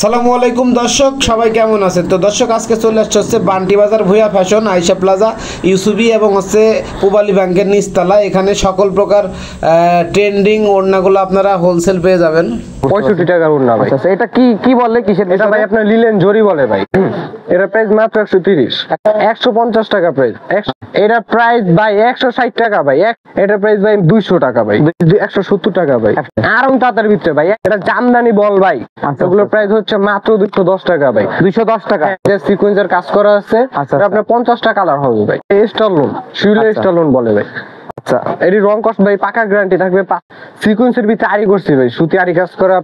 আসসালামু আলাইকুম দর্শক, সবাই কেমন আছেন? তো দর্শক, আজকে চলে আসছে হচ্ছে বান্টি বাজার ভুয়া ফ্যাশন, আইসা প্লাজা, ইউসুবি এবং হচ্ছে পূবালী ব্যাংকের নিচতলা। এখানে সকল প্রকার ট্রেন্ডিং ওড়নাগুলো আপনারা হোলসেল পেয়ে যাবেন। 65 টাকার ওড়না ভাই। আচ্ছা, এটা কি বলে, কিসের? এটা ভাই আপনার লিলেন জরি বলে ভাই। এটা প্রাইস মাত্র 130, 150 টাকা প্রাইস। এটা প্রাইস ভাই 160 টাকা ভাই। এটা প্রাইস ভাই 200 টাকা ভাই, 170 টাকা ভাই। আরং তাতার ভিতরে ভাই, এটা জামদানি বল ভাই। ওগুলো প্রাইস হচ্ছে মাত্র 210 টাকা ভাই। 210 টাকা। যে সিকোয়েন্সের কাজ করা আছে, এটা আপনার 50টা কালার হবে ভাই। স্টারলোন, শিউলে স্টারলোন বলে ভাই। আচ্ছা, এটি রং কস্ট ভাই পাকা গ্যারান্টি থাকবে। সিকোয়েন্সের ভিতরে আরি করছি ভাই, সুতি আরি কাজ করা,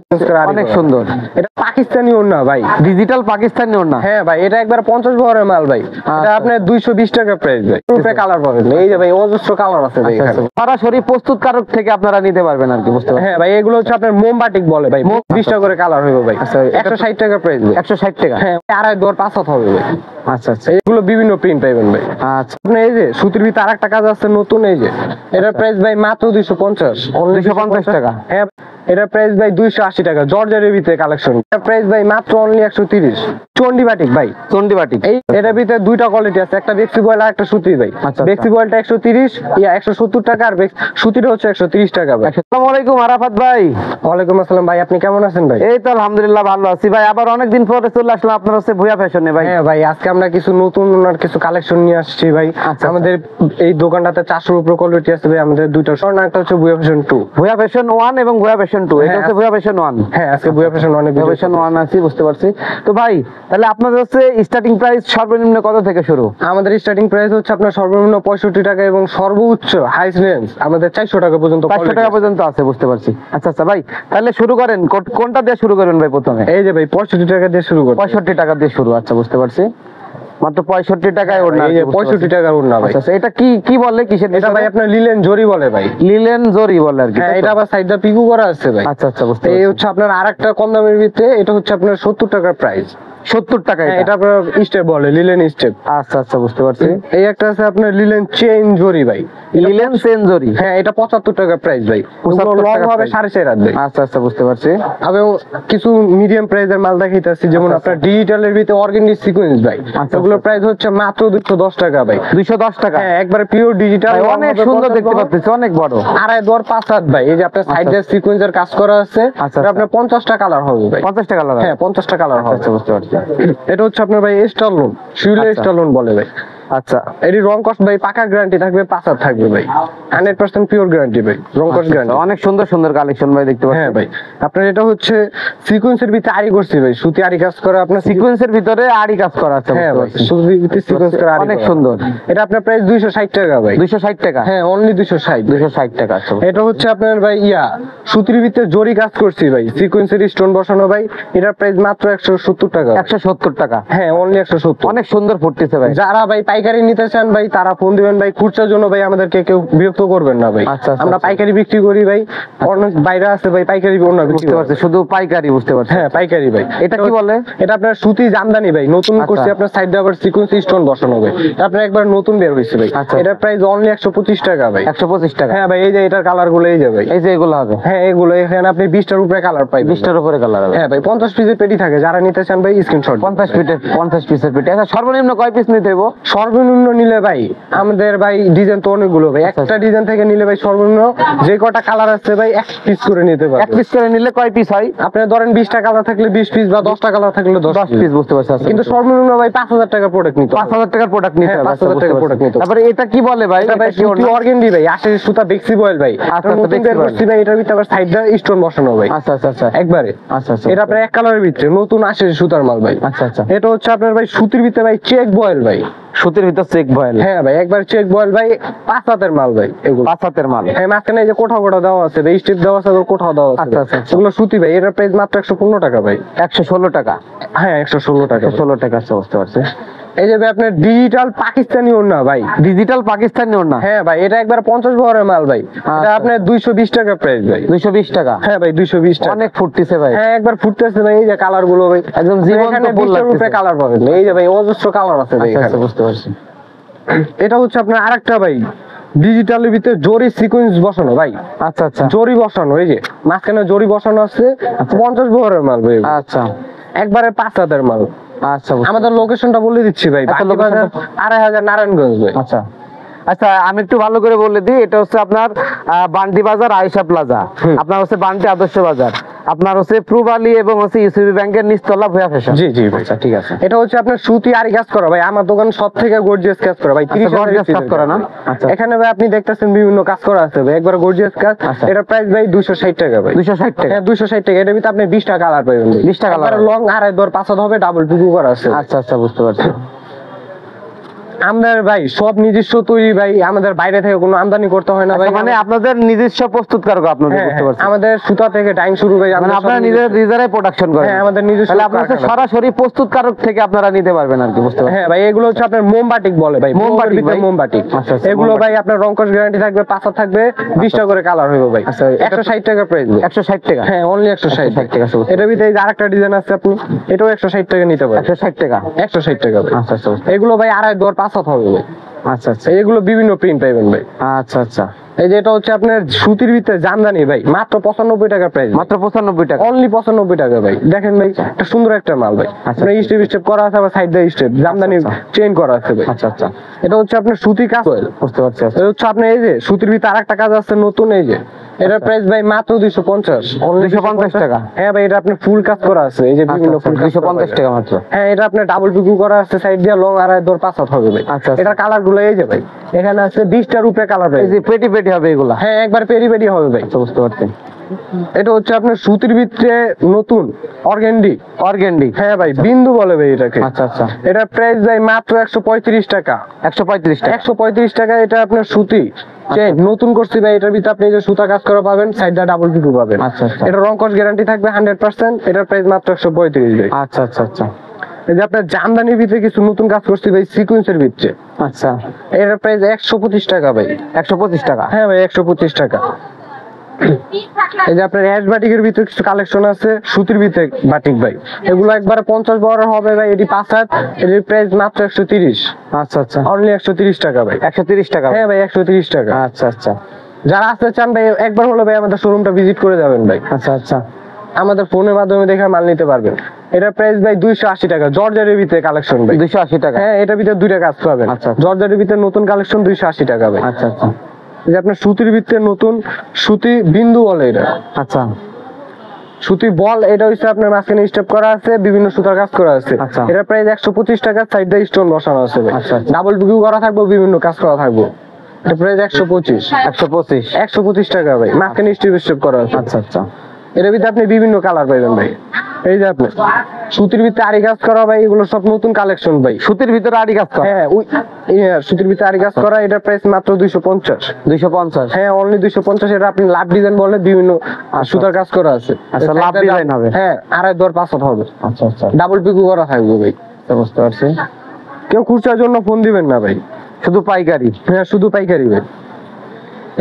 অনেক সুন্দর। এটা পাকিস্তানি ওড়না ভাই, ডিজিটাল পাকিস্তানি ওড়না। হ্যাঁ ভাই, এটা একবার 50 বহরের মাল ভাই। এটা আপনার 220 টাকা প্রাইস ভাই। রূপে কালার পাবেন, এই যে ভাই অজস্র কালার আছে ভাই এখানে। সরাসরি প্রস্তুতকারক থেকে আপনারা নিতে পারবেন আর কি, বুঝতে পারছেন? হ্যাঁ ভাই, এগুলো হচ্ছে আপনার মোমবাটিক বলে ভাই। 20টা করে কালার হইবে ভাই। 160 টাকা প্রাইস ভাই। 160 টাকা। হ্যাঁ, আড়াই দর 5 হাত হবে ভাই। আচ্ছা আচ্ছা, এগুলো বিভিন্ন প্রিন্ট পাইবেন ভাই। আচ্ছা। আপনি এই যে সুতির ভিতরে আরেকটা কাজ আছে নতুন, এই যে এটার প্রাইস ভাই মাত্র 250, 250 টাকা। হ্যাঁ, এটা প্রাইস ভাই 280 টাকা। জর্জের ভিতরে কালেকশন। এটা প্রাইস ভাই মাত্র অনলি 130। চন্ডি বাটিক ভাই, চন্ডি বাটিক। এই এটার ভিতরে দুইটা কোয়ালিটি আছে, একটা বেক্সি বয়েল আর একটা সুতি ভাই। বেক্সি বয়েলটা 130 ইয়া 170 টাকা, আর সুতিটা হচ্ছে 130 টাকা ভাই। আসসালামু আলাইকুম আরাফাত ভাই। ওয়ালাইকুম আসসালাম ভাই, আপনি কেমন আছেন ভাই? এই তো আলহামদুলিল্লাহ ভালো আছি ভাই। আবার অনেকদিন পরে চলে আসলাম আপনার হচ্ছে ভুয়া ফ্যাশনে ভাই। হ্যাঁ ভাই, আজকে আমরা কিছু নতুন কিছু কালেকশন নিয়ে আসছি ভাই। আমাদের এই দোকানটাতে 400 উপর কোয়ালিটি আছে ভাই। আমাদের দুইটা স্বর্ণ, একটা হচ্ছে ভুয়া ফ্যাশন 2, ভুয়া ফ্যাশন 1 এবং ভুয়া ফ্যাশন 2। এটা হচ্ছে ভুয়া ফ্যাশন 1। হ্যাঁ, আজকে ভুয়া ফ্যাশন 1 ভুয়া ফ্যাশন 1 আছে, বুঝতে পারছি। তো ভাই, তাহলে আপনাদের হচ্ছে স্টার্টিং প্রাইস সর্বনিম্ন কত থেকে শুরু? আমাদের স্টার্টিং প্রাইস হচ্ছে আপনার সর্বনিম্ন 65 টাকা এবং সর্বোচ্চ হাই রেঞ্জ আমাদের 400 টাকা পর্যন্ত। 400 টাকা পর্যন্ত আছে, বুঝতে পারছি। আচ্ছা আচ্ছা ভাই, তাহলে শুরু করেন। কোনটা দিয়ে শুরু করবেন ভাই প্রথমে? এই যে ভাই 65 টাকা দিয়ে শুরু করব। 65 টাকা দিয়ে শুরু। আচ্ছা, বুঝতে পারছি। মাত্র 65 টাকায় ওড়না। এই যে 65 টাকার ওড়না ভাই। আচ্ছা, এটা কি বলে, কিসের? এটা ভাই আপনার লিলেন জরি বলে ভাই। লিলেন জরি বলে আর কি। হ্যাঁ, এটা আবার সাইডটা পিকু করা আছে ভাই। আচ্ছা আচ্ছা, বুঝতে এই পারছি। হচ্ছে আপনার আরেকটা কম দামের ভিতরে, এটা হচ্ছে আপনার 70 টাকার প্রাইস। 70 টাকা। এটা আপনার স্টেপ বলে, লিলেন স্টেপ। আচ্ছা আচ্ছা, বুঝতে পারছি। এই একটা আছে আপনার লিলেন চেইন জরি ভাই। লিলেন চেইন জরি। হ্যাঁ, এটা 75 টাকা প্রাইস ভাই। 75 লং টাকা হবে price। 4.5 হাত ভাই। আচ্ছা আচ্ছা, বুঝতে পারছি। এবং কিছু মিডিয়াম প্রাইসের মাল দেখাইতেছি, যেমন আপনার ডিজিটালের ভিতরে অর্গানিক সিকোয়েন্স ভাই। এগুলোর প্রাইস হচ্ছে মাত্র 210 টাকা ভাই। 210 টাকা। হ্যাঁ, একবারে পিওর ডিজিটাল। অনেক সুন্দর দেখতে পাচ্ছি, অনেক বড়। আড়াই দর 5 হাত ভাই। এই যে আপনার সাইডে সিকোয়েন্সের কাজ করা আছে। এটা আপনার 50টা কালার হবে ভাই। 50 টাকা লাগবে। হ্যাঁ, 50টা কালার হবে। আচ্ছা, বুঝতে পারছি। এটা হচ্ছে আপনার ভাই স্টারলোন, শিউলে স্টারলোন বলে ভাই। আচ্ছা, এটি রং কস্ট ভাই পাকা গ্যারান্টি থাকবে, 5 হাত থাকবে ভাই। 100% পিওর গ্যারান্টি ভাই, রং কস্ট গ্যারান্টি। অনেক সুন্দর সুন্দর কালেকশন ভাই, দেখতে পাচ্ছি। হ্যাঁ ভাই, আপনার এটা হচ্ছে সিকোয়েন্সের ভিতরে আরি করছি ভাই, সুতি আরি কাজ করা। আপনার সিকোয়েন্সের ভিতরে আড়ি কাজ করা আছে। হ্যাঁ ভাই, সুতির ভিতরে সিকোয়েন্স করা আরি অনেক করা। সুন্দর। এটা আপনার প্রাইস 260 টাকা ভাই। 260 টাকা। হ্যাঁ, অনলি 260। 260 টাকা। আচ্ছা, এটা হচ্ছে আপনার ভাই সুতির ভিতরে জরি কাজ করছি ভাই, সিকোয়েন্সের স্টোন বসানো ভাই। এটার প্রাইস মাত্র 170 টাকা। 170 টাকা। হ্যাঁ, অনলি 170। অনেক সুন্দর ফুটতেছে ভাই। যারা ভাই পাইকারি নিতে চান ভাই, তারা ফোন দিবেন ভাই। খুচরার জন্য ভাই আমাদেরকে কেউ বিরক্ত করবেন না ভাই। আচ্ছা, আচ্ছা, আমরা পাইকারি বিক্রি করি ভাই। অনেক বাইরে আছে ভাই পাইকারি অন্য বিক্রি বুঝতে করে। পারছি, শুধু পাইকারি, বুঝতে পারছি। হ্যাঁ, পাইকারি ভাই। এটা কি বলে? এটা আপনার সুতি জামদানি ভাই, নতুন আচ্ছা। করছি। আপনার সাইডে আবার সিকোয়েন্স স্টোন বসানো ভাই। এটা আপনার একবার নতুন বের হইছে ভাই। আচ্ছা। এটার প্রাইস অনলি 125 টাকা ভাই। 125 টাকা। হ্যাঁ ভাই, এই যে এটার কালার গুলো এই যে ভাই। এই যে এগুলো হবে। হ্যাঁ, এগুলো এখানে আপনি 20টার উপরে কালার পাইবেন। 20টার উপরে কালার হবে। হ্যাঁ ভাই, 50 পিসের পেটি থাকে। যারা নিতে চান ভাই স্ক্রিনশট। 50 পিসের পেটি। আচ্ছা, সর্বনিম্ন কয় পিস নিতে হইব? সর্বনিম্ন নিলে ভাই আমাদের ভাই ডিজাইন তো অনেকগুলো ভাই। একটা ডিজাইন থেকে নিলে ভাই সর্বনিম্ন যে কটা কালার আছে ভাই 1 পিস করে নিতে পারবেন। 1 পিস করে নিলে কয় পিস হয়? আপনি ধরেন 20টা কালার থাকলে 20 পিস, বা 10টা কালার থাকলে 10 পিস, বুঝতে পারছি। কিন্তু সর্বনিম্ন ভাই 5000 টাকার প্রোডাক্ট নিতে হবে। 5000 টাকার প্রোডাক্ট নিতে হ্যাঁ, হবে। 5000 টাকার প্রোডাক্ট নিতে হবে। তারপরে এটা কি বলে ভাই? এটা ভাই সুতি অর্গানডি ভাই, আশের সুতা বেক্সি বয়েল ভাই। আচ্ছা, নতুন বেক্সি বের বয়েল। করছি ভাই। এটার ভিতরে আবার সাইডে স্টোন বসানো ভাই। আচ্ছা আচ্ছা আচ্ছা, একবারে। আচ্ছা আচ্ছা। এটা আপনার এক কালারের ভিতরে নতুন আশের সুতার মাল ভাই। আচ্ছা আচ্ছা। এটা হচ্ছে আপনার ভাই সুতির ভিতরে ভাই চেক বয়েল ভাই। সুতির ভিতর চেক বয়েল। হ্যাঁ ভাই, একবার চেক বয়েল ভাই, 5 হাতের মাল ভাই এগুলো। 5 হাতের মাল। হ্যাঁ, মাঝখানে এই যে কোঠাও দেওয়া আছে ভাই, স্টিপ দেওয়া আছে, কোঠাও দেওয়া আছে। আচ্ছা, আচ্ছা, আচ্ছা। এগুলো সুতি ভাই। এটার প্রাইস মাত্র 115 টাকা ভাই। 116 টাকা। হ্যাঁ, 116 টাকা। 116 টাকা। আচ্ছা, বুঝতে পারছি। এই যে ভাই আপনার ডিজিটাল পাকিস্তানি ওড়না ভাই। ডিজিটাল পাকিস্তানি ওড়না। হ্যাঁ ভাই, এটা একবার 50 বহরের মাল ভাই। এটা আপনার 220 টাকা প্রাইস ভাই। 220 টাকা। হ্যাঁ ভাই, 220 টাকা। অনেক ফুটতেছে ভাই। হ্যাঁ, একবার ফুটতেছে ভাই। এই যে কালার গুলো ভাই একদম জীবন্ত এখানে ফুল 20টার উপরে লাগতেছে। কালার পাবেন। এই যে ভাই অজস্র কালার আছে ভাই আচ্ছা এখানে। আচ্ছা, বুঝতে পারছি। এটা হচ্ছে আপনার আরেকটা ভাই ডিজিটালের ভিতরে জরি সিকোয়েন্স বসানো ভাই। আচ্ছা আচ্ছা। জরি বসানো, এই যে মাঝখানে জরি বসানো আছে। 50 বহরের মাল ভাই। আচ্ছা, একবারে 5,000 মাল। আচ্ছা বুঝতে আমাদের লোকেশনটা বলে দিচ্ছি ভাই, আচ্ছা, বান্টি বাজার, লোকেশনটা- 2,500 নারায়ণগঞ্জ ভাই। আচ্ছা আচ্ছা, আমি একটু ভালো করে বলে দিই, এটা হচ্ছে আপনার বান্টি বাজার আয়েশা প্লাজা, আপনার হচ্ছে বান্টি আদর্শ বাজার, আপনার হচ্ছে পূবালী এবং হচ্ছে ইউসিবি ব্যাংকের নিচতলা ভুয়া ফ্যাশন। জি জি ভাই, আচ্ছা ঠিক আছে। এটা হচ্ছে আপনার সুতি আরি কাজ করা ভাই, আমার দোকান সব থেকে গর্জিয়াস কাজ করা ভাই, 30,000 gorgeous কাজ করা না? আচ্ছা। এখানে ভাই আপনি দেখতেছেন বিভিন্ন কাজ করা আছে ভাই, একবার গর্জিয়াস কাজ। আচ্ছা। এটা প্রাইস ভাই 260 টাকা ভাই। 260 টাকা। হ্যাঁ 260 টাকা। এটার ভিতরে আপনি 20টা কালার পাবেন ভাই, 20টা colour পাবেন। লং আড়াই দর 5 হবে, ডাবল টুকু করা আছে। আচ্ছা আচ্ছা বুঝতে পারছি। আমাদের ভাই সব নিজস্ব তৈরি ভাই, আমাদের বাইরে থেকে কোনো আমদানি করতে হয় না ভাই। আচ্ছা, মানে আপনাদের নিজস্ব প্রস্তুতকারক আপনাদের, হ্যাঁ, বুঝতে পারছি। আমাদের সুতা থেকে ডাইং শুরু ভাই, মানে আমাদের সব আপনারা নিজেরাই প্রোডাকশন করেন? হ্যাঁ, আমাদের নিজস্ব তাহলে আপনারা হচ্ছে কারখানা। সরাসরি প্রস্তুতকারক থেকে আপনারা নিতে পারবেন আর কি, বুঝতে পারছি। হ্যাঁ ভাই, এগুলো হচ্ছে আপনার মোমবাটিক বলে ভাই, মোমবাটিক মোমবাটিক ভাই? মোমবাটিক। আচ্ছা, আচ্ছা, এগুলো মোমবাটিক। ভাই আপনার রংকশ গ্যারান্টি থাকবে, 5 থাকবে, 20টা করে কালার হইবে ভাই। আচ্ছা, এটা- 160 টাকা প্রাইস। 160 টাকা? হ্যাঁ অনলি 160 160 টাকা শুধু। এটার ভিতরে এই যে আরেকটা ডিজাইন আছে, আপনি এটাও 160 টাকা নিতে পারেন। 160 টাকা? 160 টাকা ভাই। আচ্ছা আচ্ছা বুঝতে- এগুলো ভাই আড়াই দর 5 হবে ভাই। আচ্ছা আচ্ছা এগুলো বিভিন্ন প্রিন্ট পাইবেন ভাই। আচ্ছা আচ্ছা, এই যে এটা হচ্ছে আপনার সুতির ভিতরে জামদানি ভাই, মাত্র 95 টাকা প্রাইস, মাত্র 95 টাকা? অনলি 95 টাকা ভাই। দেখেন ভাই, একটা সুন্দর একটা মাল ভাই, আচ্ছা, আপনার স্টেপ স্টেপ করা আছে, আবার সাইড দিয়ে স্টেপ জামদানি আচ্ছা। চেইন করা আছে ভাই। আচ্ছা আচ্ছা এটা হচ্ছে আপনার সুতি কাজ। বুঝতে পারছি। আচ্ছা। এটা হচ্ছে আপনার এই যে সুতির ভিতরে আরেকটা কাজ আছে নতুন, এই যে এটার প্রাইস ভাই মাত্র 250, only 250 টাকা? হ্যাঁ ভাই, এটা আপনার ফুল কাজ করা আছে, এই যে বিভিন্ন ফুল কাজ করা 250 টাকা মাত্র? হ্যাঁ, এটা আপনার ডাবল পিকু করা আছে, সাইড দিয়ে লং আড়াই দর 5 হবে ভাই। আচ্ছা, আচ্ছা। এটার কালার গুলো এই যে ভাই, এখানে আছে 20টার উপরে কালার ভাই। এই যে পেটি পেটি হবে এগুলা? হ্যাঁ একবার পেরি পেরি হবে ভাই। আচ্ছা বুঝতে পারছি। এটা হচ্ছে আপনার সুতির ভিতরে নতুন অর্গেন্ডি। অর্গেন্ডি? হ্যাঁ ভাই, বিন্দু বলে ভাই এটাকে। আচ্ছা আচ্ছা, এটা প্রাইস ভাই মাত্র 135 টাকা। 135 টাকা? 135 টাকা। এটা আপনার সুতি চেইন নতুন করছি ভাই, এটার ভিতরে আপনি এই যে সুতা কাজ করা পাবেন, সাইডটা ডাবল পিকু পাবেন। আচ্ছা আচ্ছা এটা রং কস গ্যারান্টি থাকবে 100%। এটার প্রাইস মাত্র 135 ভাই। আচ্ছা আচ্ছা আচ্ছা এই যে আপনার জামদানির ভিতরে কিছু নতুন কাজ করছি ভাই, সিকোয়েন্সের ভিতরে। আচ্ছা, এটার প্রাইস 125 টাকা ভাই। 125 টাকা? হ্যাঁ ভাই, 125 টাকা। এই যে আপনার অ্যাশ বাটিকের ভিতরে কিছু কালেকশন আছে, সুতির ভিতরে বাটিক ভাই, এগুলো একবারে 50 বড় হবে ভাই। এটি 5 হাত, এটির প্রাইস মাত্র 130, আচ্ছা আচ্ছা, অনলি 130 টাকা ভাই। 130 টাকা? হ্যাঁ ভাই, 130 টাকা। আচ্ছা আচ্ছা যারা আসতে চান ভাই, একবার হলো ভাই আমাদের শোরুমটা ভিজিট করে যাবেন ভাই, আচ্ছা আচ্ছা আমাদের ফোনের মাধ্যমে দেখে মাল নিতে পারবেন। এটার প্রাইস ভাই 280 টাকা, জর্জেটের ভিতরে কালেকশন ভাই। 280 টাকা? হ্যাঁ, এটার ভিতরে দুইটা কাজ পাবেন। আচ্ছা। জর্জেটের ভিতরে নতুন কালেকশন 280 টাকা ভাই। আচ্ছা আচ্ছা এই যে আপনার সুতির ভিতরে নতুন সুতি বিন্দু বলে এটা, আচ্ছা সুতি বল। এটা হচ্ছে আপনার মাঝখানে স্টেপ করা আছে, বিভিন্ন সুতার কাজ করা আছে। আচ্ছা। এটা প্রাইস 125 টাকা, সাইড দিয়ে স্টোন বসানো আছে ভাই। আচ্ছা, আচ্ছা। ডাবল বিক্রি করা থাকবে, বিভিন্ন কাজ করা থাকবে। এটা প্রাইস 125, 125? 125 টাকা ভাই, মাঝখানে স্টেপ করা আছে। আচ্ছা আচ্ছা এর ভিতরে আপনি বিভিন্ন কালার পাবেন ভাই। এই যে আপনি সুতির ভিতরে আরি কাজ করা ভাই, এগুলো সব নতুন কালেকশন ভাই। সুতির ভিতরে আড়ি কাজ করা? হ্যাঁ, সুতির ভিতরে আরি কাজ করা, এটার প্রাইস মাত্র 250। 250? হ্যাঁ অনলি 250। এটা আপনি লাভ ডিজাইন বলে বিভিন্ন সুতার কাজ করা আছে। আচ্ছা, লাভ ডিজাইন হবে? হ্যাঁ, আড়াই দর 5 হবে, আচ্ছা আচ্ছা ডাবল পিকু করা থাকবে ভাই। বুঝতে পারছি। কেউ খুচরার জন্য ফোন দিবেন না ভাই, শুধু পাইকারি? হ্যাঁ শুধু পাইকারি ভাই।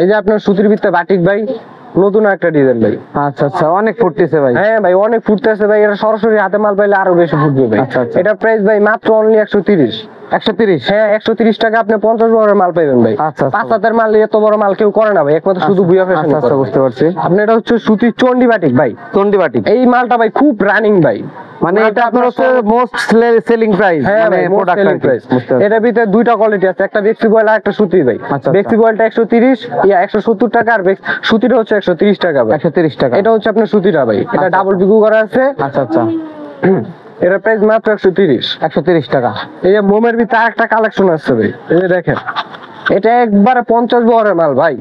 এই যে আপনার সুতির ভিতরে বাটিক ভাই, নতুন একটা ডিজাইন ভাই। আচ্ছা আচ্ছা, অনেক ফুটতেছে ভাই। হ্যাঁ ভাই, অনেক ফুটতেছে ভাই। এটা সরাসরি হাতে মাল পাইলে আরো বেশি ফুটবে ভাই। আচ্ছা, আচ্ছা। এটা প্রাইস ভাই মাত্র অনলি 130। 130? হ্যাঁ, 130 টাকা আপনি 50 বড়ের মাল পাইবেন ভাই। আচ্ছা, আচ্ছা। 5 হাতের মাল এত বড় মাল কেউ করে না ভাই, একমাত্র শুধু বুয়া ফ্যাশন। আচ্ছা আচ্ছা বুঝতে পারছি। আপনি এটা হচ্ছে সুতি চন্ডি বাটিক ভাই, চন্ডি বাটিক? এই মালটা ভাই খুব রানিং ভাই। মানে এটা আপনার হচ্ছে মোস্ট সেলিং প্রাইস? হ্যাঁ মানে ভাই, প্রোডাক্ট প্রাইস? এটার ভিতরে দুইটা কোয়ালিটি আছে, একটা বেক্সি বয়েল আর একটা সুতি ভাই। আচ্ছা। বেক্সি বয়েলটা 130 ইয়া 170 টাকা, আর সুতিটা হচ্ছে 130 টাকা ভাই। 130 টাকা? এটা হচ্ছে আপনার সুতিটা ভাই, এটা আচ্ছা। ডাবল পিকু করা আছে। আচ্ছা আচ্ছা, এটার প্রাইস মাত্র 130। 130 টাকা? এই যে মোমের ভিতরে একটা কালেকশন আছে ভাই, এই যে দেখেন, এটা একবারে 50 বড়ের মাল ভাই,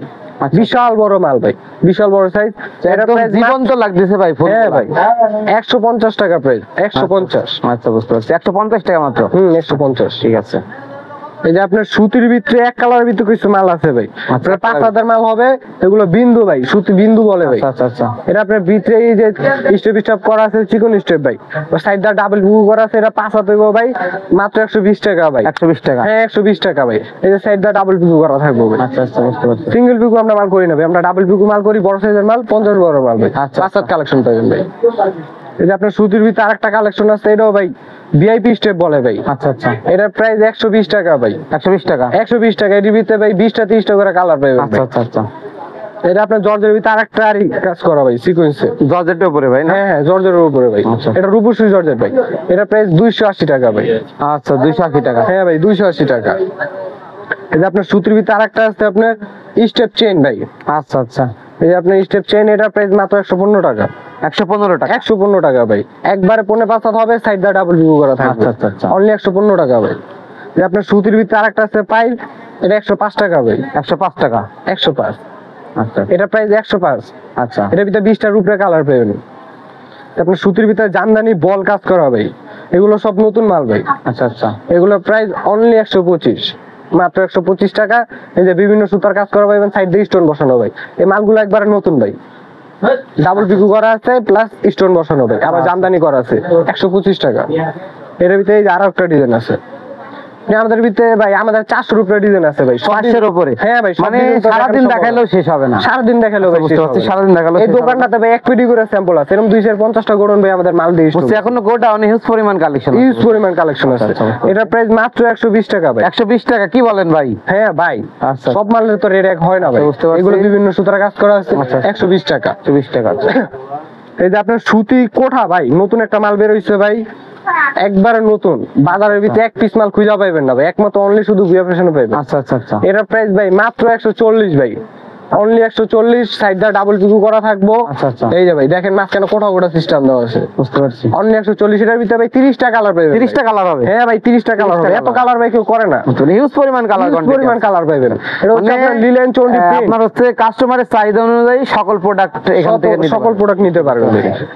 বিশাল বড় মাল ভাই, বিশাল বড় সাইজ। এটা প্রাইস জীবন্ত লাগতেছে ভাই ফুল? হ্যাঁ ভাই, 150 টাকা প্রাইস, 150। আচ্ছা বুঝতে পারছি, 150 টাকা মাত্র? 150। ঠিক আছে। এই যে আপনার সুতির ভিতরে এক কালারের ভিতরে কিছু মাল আছে ভাই, আচ্ছা, আপনার 5 হাজার মাল হবে, এগুলো বিন্দু ভাই, সুতি বিন্দু বলে ভাই। আচ্ছা আচ্ছা এটা আপনার ভিতরে এই যে স্টেপ করা আছে, চিকন স্টেপ ভাই, সাইডটা ডাবল বুকু করা আছে। এটা 5 হাতে ভাই, মাত্র 120 টাকা ভাই। 120 টাকা? হ্যাঁ 120 টাকা ভাই। এই যে সাইডটা ডাবল বুকু করা থাকবে ভাই। আচ্ছা আচ্ছা বুঝতে পারছি। সিঙ্গেল পিকু আমরা মাল করি না ভাই, আমরা ডাবল পিকু মাল করি, বড় সাইজের মাল 50 বড় মাল ভাই। আচ্ছা, 5 হাত কালেকশন পাবেন ভাই। এই যে আপনার সুতির ভিতরে আরেকটা কালেকশন আছে, এটাও ভাই ভিআইপি স্টেপ বলে ভাই। আচ্ছা আচ্ছা, এটার প্রাইস 120 টাকা ভাই। 120 টাকা? 120 টাকা। এর ভিতরে ভাই 20টা 30টা করে কালার পাবেন আচ্ছা ভাই। আচ্ছা আচ্ছা এটা আপনার জর্জের ভিতরে আরেকটা আরি কাজ করা ভাই সিকোয়েন্সে। জর্জেটের উপরে ভাই না? হ্যাঁ হ্যাঁ জর্জের উপরে ভাই। আচ্ছা। এটা রূপসী জর্জেট ভাই। এটা প্রাইস 280 টাকা ভাই। আচ্ছা 280 টাকা। হ্যাঁ ভাই 280 টাকা। এই যে আপনার সুতির ভিতরে আরেকটা আছে আপনার স্টেপ চেইন ভাই। আচ্ছা আচ্ছা এই যে আপনার স্টেপ চেইন, এটা প্রাইস মাত্র 115 টাকা। 115 টাকা। 115 টাকা ভাই। একবারে 5.5 হাত হবে, সাইড দা ডাবল ভিউ করা থাকবে। আচ্ছা, আচ্ছা, আচ্ছা। অনলি 115 টাকা ভাই। যে আপনার সুতির ভিতরে আরেকটা আছে পাইল, এটা 105 টাকা ভাই। 105 টাকা। 105। আচ্ছা এটা প্রাইস 105। আচ্ছা এটার ভিতরে 20টার উপরে কালার পাবেন। আপনার সুতির ভিতরে জামদানি বল কাজ করা ভাই, এগুলো সব নতুন মাল ভাই। আচ্ছা আচ্ছা এগুলো প্রাইস অনলি 125, মাত্র 125 টাকা। এই যে বিভিন্ন সুতার কাজ করা পাবেন, সাইড দিয়ে স্টোন বসানো ভাই। এই মালগুলো একবারে নতুন ভাই, ডাবল পিকু করা আছে প্লাস স্টোন বসানো ভাই, আবার জামদানি করা আছে। 125 টাকা। এর ভিতরে এই যে আরো একটা ডিজাইন আছে। আমাদের ভিতরে ভাই আমাদের 400 উপরে ডিজাইন আছে ভাই। 500 এর উপরে? হ্যাঁ ভাই, সব মানে design তো সারাদিন দেখানো দেখাইলেও শেষ হবে না। সারাদিন দেখালেও ভাই বুঝতে শেষ পারছি, হবে না। সারাদিন দেখালেও এই শেষ হবে না। দোকানটাতে ভাই 1 পেডি করে স্যাম্পল আছে, এরকম 250টা গোডাউন ভাই আমাদের মাল দিয়ে বুঝছি, এখনো গোটা অনেক হিউজ পরিমাণ কালেকশন। ইউজ পরিমাণ কালেকশন আছে। আচ্ছা, আচ্ছা। এটা প্রাইস মাত্র 120 টাকা ভাই। 120 টাকা? কি বলেন ভাই? হ্যাঁ ভাই, আচ্ছা। সব মালের তো রেট এক হয় না ভাই। বুঝতে পারছি। এগুলো বিভিন্ন সুতার কাজ করা আছে। আচ্ছা। 120 টাকা। 120 টাকা। এই যে আপনার সুতি কোঠা ভাই, নতুন একটা মাল বের হইছে ভাই, একবারে নতুন। বাজারের ভিতরে এক পিস মাল খুঁজে পাইবেন না ভাই, একমাত্র অনলি শুধু ভিয়া ফ্যাশনে পাইবেন। আচ্ছা আচ্ছা আচ্ছা এটার প্রাইস ভাই মাত্র 140 ভাই। অনলি 140, সাইড দা ডাবল পিকু করা থাকবো। আচ্ছা, আচ্ছা। এই যে ভাই দেখেন মাঝখানে কোঠা কোঠা সিস্টেম দেওয়া আছে। বুঝতে পারছি। অনলি 140। এটার ভিতরে ভাই 30টা কালার পাইবেন। 30টা কালার হবে? হ্যাঁ ভাই 30টা কালার হবে। 30টা এত কালার ভাই কেউ করে না। হিউজ পরিমাণ কালার, Huge পরিমাণ কালার পাইবেন। এটা হচ্ছে মানে, আপনার লিলেন চন্ডি প্রিন্ট। আপনার হচ্ছে কাস্টমারের চাহিদা অনুযায়ী সকল প্রোডাক্ট এখান থেকে নিতে সকল পারবেন। প্রোডাক্ট নিতে পারবেন।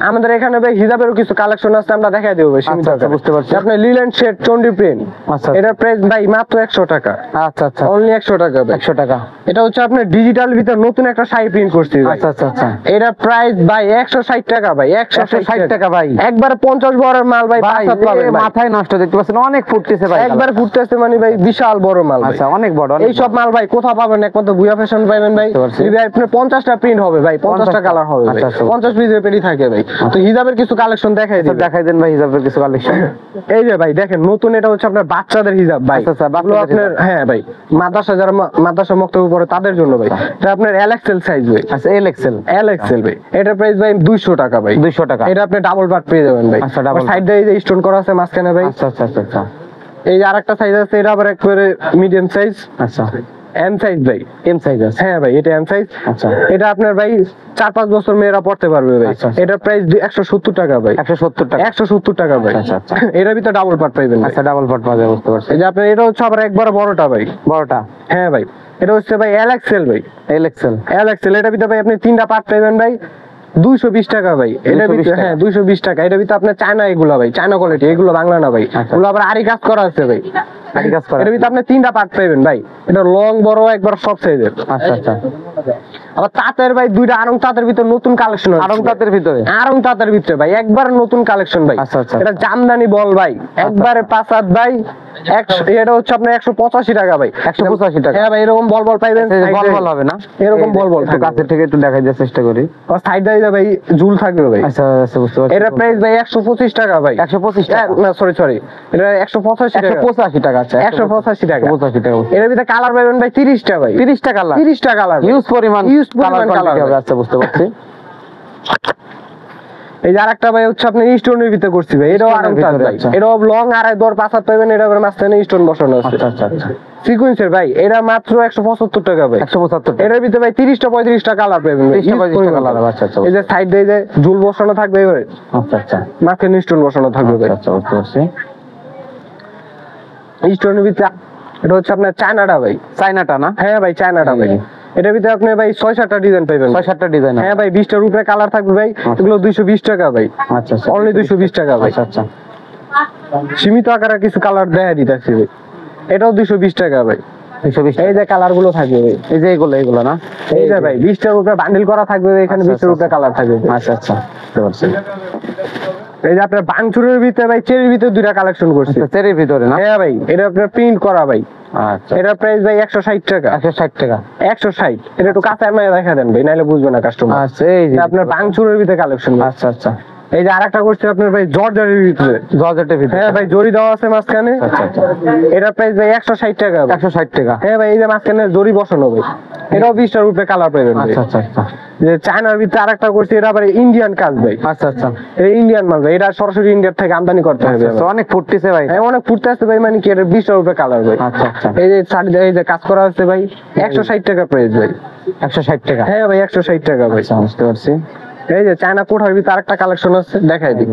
আমাদের এখানে ভাই হিজাবেরও কিছু কালেকশন আছে, আমরা দেখাই দেবো ভাই সীমিত আচ্ছা, আচ্ছা, আকারে। বুঝতে পারছি। আপনার লিলেন শেড চন্ডি প্রিন্ট, আচ্ছা। এটার প্রাইস ভাই মাত্র 100 টাকা। আচ্ছা আচ্ছা অনলি 100 টাকা ভাই। 100 টাকা। এটা হচ্ছে আপনার ডিজিটাল ভিতর নতুন একটা শাড়ি প্রিন্ট করছি ভাই। আচ্ছা আচ্ছা আচ্ছা এটা প্রাইস ভাই 160 টাকা ভাই। 160 টাকা ভাই। একবার 50 বড়ের মাল ভাই, ভাই 5 পাবেন ভাই। মাথায় নষ্ট, দেখতে পাচ্ছেন অনেক ফুটতেছে ভাই। একবার ফুটতেছে মানে ভাই বিশাল বড় মাল ভাই। আচ্ছা, অনেক বড়, অনেক এই সব মাল ভাই কোথা পাবেন? একমাত্র বুয়া ফ্যাশন পাবেন ভাই। বুঝতে পারছি। এই ভাই আপনার 50টা প্রিন্ট হবে ভাই, 50টা কালার হবে ভাই। আচ্ছা, আচ্ছা। 50 পিসের পেটি থাকে ভাই। তো হিজাবের কিছু কালেকশন দেখাই আচ্ছা, দিই। দেখাই দেন ভাই হিজাবের কিছু কালেকশন। এই যে ভাই দেখেন নতুন, এটা হচ্ছে আপনার বাচ্চাদের হিজাব ভাই। আচ্ছা, আচ্ছা, এগুলো বাচ্চাদের আপনার হিজাব। হ্যাঁ ভাই, মাদ্রাসা যারা মাদ্রাসা মক্তব্য পড়ে তাদের জন্য ভাই। এটা আপনার এলএক্সএল সাইজ ভাই। আচ্ছা, এল এক্সেল। এলএক্সএল ভাই। এটা প্রাইস ভাই 200 টাকা ভাই। 200 টাকা। এটা আপনি ডাবল পার্ট পেয়ে যাবেন ভাই। আচ্ছা, double সাইড দিয়ে এই যে স্টোন করা আছে মাঝখানে ভাই। আচ্ছা আচ্ছা আচ্ছা আচ্ছা এই যে আরেকটা সাইজ আছে, এটা আবার একবারে মিডিয়াম সাইজ, আচ্ছা। এম সাইজ ভাই। এম সাইজ আছে? হ্যাঁ ভাই, এটা এম সাইজ। আচ্ছা। এটা আপনার ভাই 4-5 বছর মেয়েরা পড়তে পারবে ভাই। আচ্ছা, আচ্ছা। এটা প্রাইস 170 টাকা ভাই। 170 টাকা। 170 টাকা ভাই। আচ্ছা, আচ্ছা। এটার ভিতরে ডাবল পার্ট পাইবেন ভাই। আচ্ছা, ডাবল পার্ট পাওয়া যায়, বুঝতে পারছি। এই যে আপনার এটা হচ্ছে আবার একবার বড়টা ভাই। বড়টা? হ্যাঁ ভাই, এটা হচ্ছে ভাই এলএক্সএল ভাই। L XL. এলএক্সএল এটার ভিতরে ভাই আপনি 3টা পার্ট পাইবেন ভাই। 220 টাকা ভাই। এটার 220 ভিতরে টাকা। হ্যাঁ 220 টাকা। এটার ভিতরে আপনার চায়না এগুলা ভাই, চায়না কোয়ালিটি, এগুলো বাংলা না ভাই। আচ্ছা। এগুলো আবার আরি কাজ করা আছে ভাই। আরি কাজ করা। এটার ভিতরে আপনি 3টা পার্ট পাইবেন ভাই। এটা লং বড় একবার সব সাইজের। আচ্ছা আচ্ছা। আবার তাঁতের ভাই 2টা আরং তাঁতের ভিতরে নতুন কালেকশন আছে। আড়ং তাঁতের ভিতরে? আরং তাঁতের ভিতরে ভাই একবার নতুন কালেকশন ভাই। আচ্ছা, আচ্ছা। এটা জামদানি বল ভাই, একবারে 5 হাত ভাই। এটা হচ্ছে আপনার 185 টাকা ভাই। 185 টাকা। হ্যাঁ ভাই, এরকম বল বল পাইবেন। বল বল হবে না? এরকম বল বল একটু কাছে থেকে একটু দেখাই দেওয়ার চেষ্টা করি। সাইড দিয়ে ভাই ঝুল থাকবে ভাই। আচ্ছা আচ্ছা, বুঝতে পারছি। এটা প্রাইস ভাই 125 টাকা ভাই। 125 টাকা? না সরি এটা 185 টাকা। 185 টাকা। আচ্ছা, 185 টাকা। 185 টাকা। এর ভিতরে কালার পাবেন ভাই 30টা ভাই। 30টা কালার? 30টা কালার। হিউজ পরিমাণ পরিমাণ কালার হবে। আচ্ছা, বুঝতে পারছি। এই যে আরেকটা ভাই হচ্ছে আপনি স্টোনের ভিতরে করছি ভাই। এটাও আরং তাঁত ভাই। আচ্ছা। এটাও লং আড়াই দর 5 হাত পাবেন। এটা আবার মাঝখানে স্টোন বসানো আছে। আচ্ছা আচ্ছা আচ্ছা। সিকোয়েন্সের ভাই। এটা মাত্র 175 টাকা ভাই। 175 টাকা। এটার ভিতরে ভাই 30টা 35টা কালার পাবেন ভাই। 30টা 35টা কালার হবে। আচ্ছা আচ্ছা। এই যে সাইড দিয়ে যে ঝুল বসানো থাকবে এবারে, আচ্ছা আচ্ছা মাঝখানে স্টোন বসানো থাকবে ভাই। আচ্ছা, বুঝতে পারছি। স্টোনের ভিতরে এটা হচ্ছে আপনার চায়নাটা ভাই। চাইনাটা না? হ্যাঁ ভাই, চায়নাটা ভাই। এটার ভিতরে আপনি ভাই 6-7টা ডিজাইন পাবেন। 6-7টা ডিজাইন? হ্যাঁ ভাই, 20টার উপরে কালার থাকবে ভাই। এগুলো 220 টাকা ভাই। আচ্ছা আচ্ছা। অনলি 220 টাকা ভাই। আচ্ছা আচ্ছা। সীমিত আকারে কিছু কালার দেখা দিতেছি ভাই। এটাও 220 টাকা ভাই। 220 এই যে কালার গুলো থাকবে ভাই। এই যে এগুলো না? এই যে ভাই 20টার উপরে বান্ডিল করা থাকবে ভাই, এখানে আচ্ছা, 20টার উপরে আচ্ছা। কালার থাকবে ভাই। আচ্ছা আচ্ছা, বুঝতে পারছি। এই যে আপনার বাংচুরের ভিতরে ভাই চেরির ভিতরে 2টা কালেকশন করছি। আচ্ছা, চেরির ভিতরে না? হ্যাঁ ভাই, এটা আপনার প্রিন্ট করা ভাই। আচ্ছা। এটার প্রাইস ভাই 160 টাকা। 160 টাকা। 160। এটা একটু কাছে আমি দেখা দেন ভাই, নাইলে বুঝবে না কাস্টমার। আচ্ছা, এই যে আপনার বাংচুরের ভিতরে কালেকশন। আচ্ছা আচ্ছা। এই যে আরেকটা করছে আপনার ভাই জর্জেটের ভিতরে। জর্জেটের ভিতরে। হ্যাঁ ভাই, জরি দেওয়া আছে মাঝখানে। আচ্ছা আচ্ছা। এটার প্রাইস ভাই 160 টাকা ভাই। 160 টাকা। হ্যাঁ ভাই, এই যে মাঝখানে জরি বসানো ভাই, এটাও 20টার উপরে কালার পাবেন ভাই। আচ্ছা আচ্ছা আচ্ছা। যে চায়নার ভিতরে আরেকটা করছে, এটা আবার ইন্ডিয়ান কাজ ভাই। আচ্ছা আচ্ছা। এটা ইন্ডিয়ান মাল ভাই, এটা সরাসরি ইন্ডিয়া থেকে আমদানি করতে হবে। তো অনেক ফুটতেছে ভাই। হ্যাঁ, অনেক ফুটতে আসছে ভাই, মানে কি এটা 20টার উপরে কালার ভাই। আচ্ছা আচ্ছা। এই যে শাড়ি, এই যে কাজ করা আছে ভাই, 160 টাকা প্রাইস ভাই। 160 টাকা। হ্যাঁ ভাই, 160 টাকা ভাই। আচ্ছা, বুঝতে পারছি। এই যে চায়না কোঠার ভিতরে আরেকটা কালেকশন আছে, দেখাই দিই।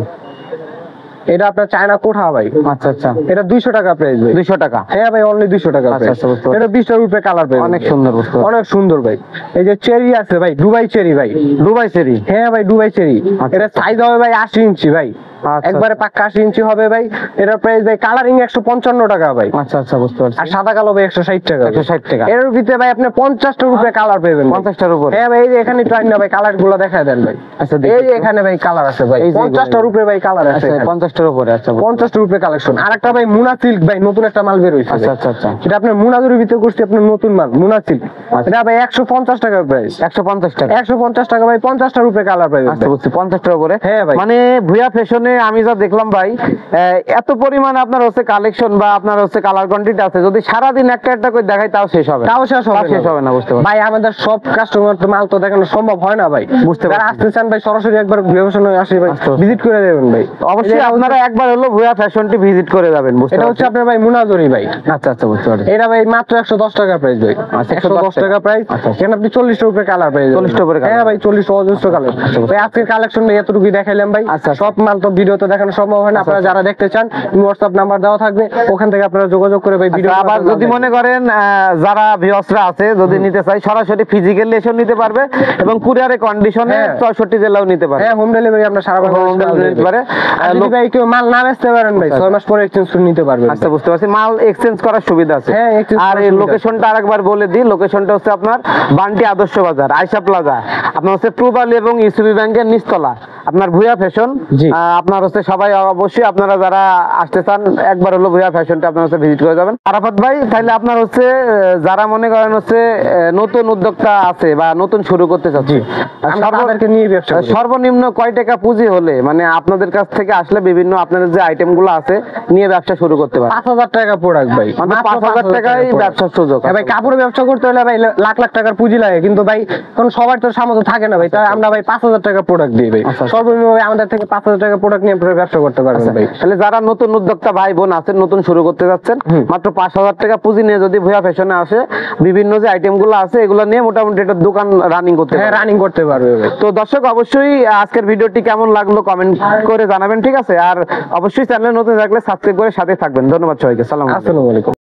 এটা আপনার চায়না কোঠা ভাই। আচ্ছা আচ্ছা। এটা 200 টাকা প্রাইস ভাই। 200 টাকা। হ্যাঁ ভাই, অনলি 200 টাকা আচ্ছা, প্রাইস। আচ্ছা, বুঝতে পারছি। এটা 20টার উপরে কালার পাবেন। অনেক সুন্দর, বুঝতে পারছি। অনেক সুন্দর ভাই। এই যে চেরি আছে ভাই, দুবাই চেরি ভাই। Dubai cherry. হ্যাঁ ভাই, দুবাই চেরি। আচ্ছা। এটা সাইজ হবে ভাই 80 ইঞ্চি ভাই। আচ্ছা। একবারে পাক্কা 80 ইঞ্চি হবে ভাই। এটা প্রাইস ভাই কালারিং 155 টাকা ভাই। আচ্ছা আচ্ছা, বুঝতে পারছি। আর সাদা কালো ভাই 160 টাকা। 160 টাকা। এর ভিতরে ভাই আপনি 50টার উপরে কালার পাবেন। 50টার উপর। হ্যাঁ ভাই, এই যে এখানে ট্রাই না ভাই, কালার গুলো দেখায় দেন ভাই। আচ্ছা, এই যে এখানে ভাই কালার আছে ভাই, এই যে 50টার উপরে ভাই কালার আছে। আচ্ছা, 50টার উপরে। আচ্ছা, 50টার উপরে কালেকশন। আরেকটা ভাই মুনা সিল্ক ভাই, নতুন একটা মাল বের হইছে। আচ্ছা আচ্ছা আচ্ছা। এটা আপনার মুনাজুরির ভিতরে করছি, আপনার নতুন মাল মুনা সিল্ক। এটা ভাই 150 টাকা প্রাইস। 150 টাকা। 150 টাকা ভাই, 50টার উপরে কালার পাবেন। আচ্ছা, বুঝছি। 50টার উপরে। হ্যাঁ ভাই। মানে ভুয়া ফ্যাশনে আমি যা দেখলাম ভাই, এত পরিমাণে আপনার হচ্ছে কালেকশন বা আপনার হচ্ছে কালার কোয়ান্টিটি আছে, যদি সারাদিন একটা একটা করে দেখাই তাও শেষ হবে না। তাও শেষ হবে না। বুঝতে পারছি ভাই, আমাদের সব কাস্টমার তো মাল তো দেখানো সম্ভব হয় না ভাই। বুঝতে যারা পারছি। আসতে চান ভাই, সরাসরি একবার ভীষণে আসি ভাই, আসতে পারছি। ভিজিট করে দেবেন ভাই। অবশ্যই আপনারা একবার হলো ভুয়া ফ্যাশনটি ভিজিট করে যাবেন। বুঝতে এটা পারছি। হচ্ছে আপনার ভাই মুনাজুরি ভাই। আচ্ছা আচ্ছা, বুঝতে পারছি। এটা ভাই মাত্র 110 টাকা প্রাইস ভাই। আচ্ছা, 110 টাকা প্রাইস। আচ্ছা। এখানে আপনি 40টার উপরে কালার পেয়ে যাবেন। 40টার উপরে colour। হ্যাঁ ভাই, 40 অজস্র কালার। ভাই আজকের কালেকশন ভাই এতটুকুই দেখাইলাম ভাই। আচ্ছা। সব মাল তো ভিডিওতে দেখানো সম্ভব হয় না। আপনারা যারা দেখতে চান, হোয়াটসঅ্যাপ নাম্বার দেওয়া থাকবে, ওখান থেকে আপনারা যোগাযোগ করে ভাই ভিডিও। আচ্ছা, আবার যদি মনে করেন যারা ভিউয়ার্সরা আছে যদি নিতে চাই, সরাসরি ফিজিক্যালি এসেও নিতে পারবে এবং কুরিয়ারে কন্ডিশনে হ্যাঁ। 64 জেলাও নিতে পারবে। হ্যাঁ, হোম ডেলিভারি আমরা সারা বাংলাদেশে Home delivery নিতে পারে। আর যদি ভাই কেউ মাল না বেচতে পারেন ভাই, 6 মাস পরে এক্সচেঞ্জ করে নিতে পারবেন। আচ্ছা, বুঝতে পারছি। মাল এক্সচেঞ্জ করার সুবিধা আছে। হ্যাঁ, exchange আর করার এই সুবিধা লোকেশনটা আরেকবার বলে দিই। লোকেশনটা হচ্ছে আপনার বান্টি আদর্শ বাজার, আয়শা প্লাজা। আপনার হচ্ছে প্রুবালি এবং ইউসিবি ব্যাংকের নিচতলা, আপনার ভুয়া ফ্যাশন। জি। আপনার হচ্ছে সবাই অবশ্যই আপনারা যারা আসতে চান একবার হলো ভুয়া ফ্যাশনটা আপনার হচ্ছে ভিজিট করে যাবেন। আরাফাত ভাই, তাহলে আপনার হচ্ছে যারা মনে করেন হচ্ছে নতুন উদ্যোক্তা আছে বা নতুন শুরু করতে চাচ্ছে, আমরা তাদেরকে নিয়ে ব্যবসা করি। সর্বনিম্ন কয় টাকা পুঁজি হলে মানে আপনাদের কাছ থেকে আসলে বিভিন্ন আপনাদের যে আইটেম গুলো আছে নিয়ে ব্যবসা শুরু করতে পারে? 5000 টাকা প্রোডাক্ট ভাই, মাত্র মাত্র 5000 টাকায় product। ব্যবসার সুযোগ। হ্যাঁ ভাই, কাপড়ের ব্যবসা করতে হলে ভাই লাখ লাখ টাকার পুঁজি লাগে, কিন্তু ভাই কোন সবার তো সামর্থ্য থাকে না ভাই, তাই আমরা ভাই 5000 টাকা প্রোডাক্ট দিই ভাই। আচ্ছা। সর্বনিম্ন ভাই আমাদের থেকে 5000 টাকা প্রোডাক্ট নিয়ে আপনারা ব্যবসা করতে পারবেন ভাই। তাহলে যারা নতুন উদ্যোক্তা ভাই বোন আছেন, নতুন শুরু করতে যাচ্ছেন, মাত্র 5000 টাকা পুঁজি নিয়ে যদি ভুয়া ফ্যাশনে আসে, বিভিন্ন যে আইটেম গুলো আছে এগুলো নিয়ে মোটামুটি একটা দোকান রানিং করতে হ্যাঁ, পারে। রানিং করতে পারবে ভাই। তো দর্শক, অবশ্যই আজকের ভিডিওটি কেমন লাগলো কমেন্ট করে জানাবেন, ঠিক আছে? আর অবশ্যই চ্যানেলে নতুন থাকলে সাবস্ক্রাইব করে সাথে থাকবেন। ধন্যবাদ সবাইকে। সালাম। আসসালামু আলাইকুম।